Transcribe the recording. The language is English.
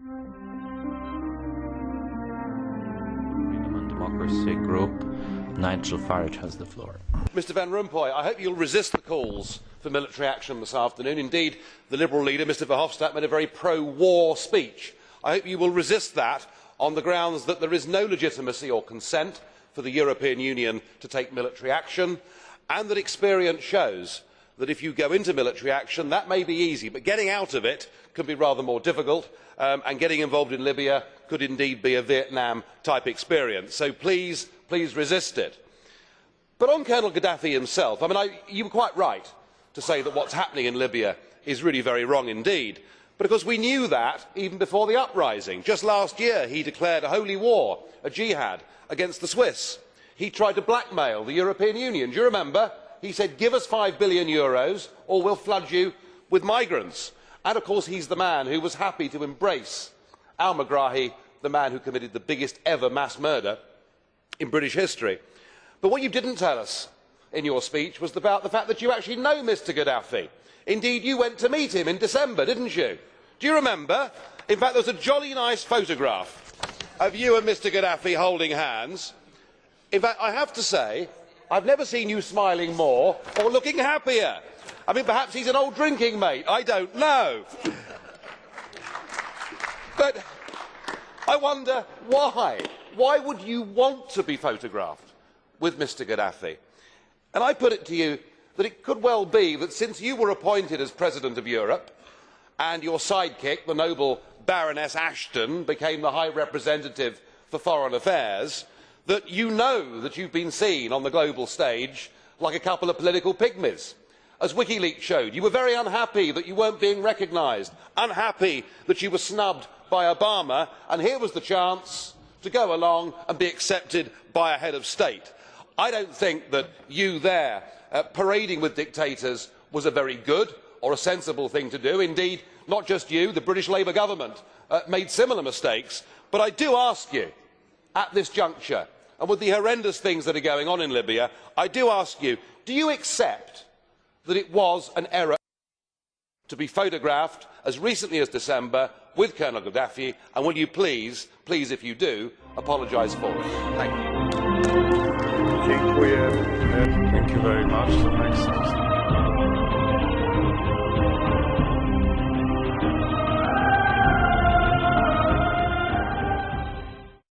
Freedom and Democracy Group, Nigel has the floor. Mr Van Rompuy, I hope you'll resist the calls for military action this afternoon. Indeed, the Liberal leader, Mr Verhofstadt, made a very pro-war speech. I hope you will resist that on the grounds that there is no legitimacy or consent for the European Union to take military action, and that experience shows that if you go into military action, that may be easy, but getting out of it can be rather more difficult, and getting involved in Libya could indeed be a Vietnam-type experience. So please, please resist it. But on Colonel Gaddafi himself, you were quite right to say that what's happening in Libya is really very wrong indeed. But of course we knew that even before the uprising. Just last year he declared a holy war, a jihad, against the Swiss. He tried to blackmail the European Union. Do you remember? He said, give us €5 billion or we'll flood you with migrants. And of course he's the man who was happy to embrace al-Megrahi, the man who committed the biggest ever mass murder in British history. But what you didn't tell us in your speech was about the fact that you actually know Mr Gaddafi. Indeed, you went to meet him in December, didn't you? Do you remember? In fact, there was a jolly nice photograph of you and Mr Gaddafi holding hands. In fact, I have to say, I've never seen you smiling more or looking happier. Perhaps he's an old drinking mate, I don't know. But I wonder why. Why would you want to be photographed with Mr Gaddafi? And I put it to you that it could well be that since you were appointed as President of Europe and your sidekick, the noble Baroness Ashton, became the High Representative for Foreign Affairs, that you know that you've been seen on the global stage like a couple of political pygmies. As WikiLeaks showed, you were very unhappy that you weren't being recognised, unhappy that you were snubbed by Obama, and here was the chance to go along and be accepted by a head of state. I don't think that you there parading with dictators was a very good or a sensible thing to do. Indeed, not just you, the British Labour government made similar mistakes. But I do ask you, at this juncture, and with the horrendous things that are going on in Libya, I do ask you, do you accept that it was an error to be photographed as recently as December with Colonel Gaddafi, and will you please, if you do, apologise for it? Thank you. Thank you very much.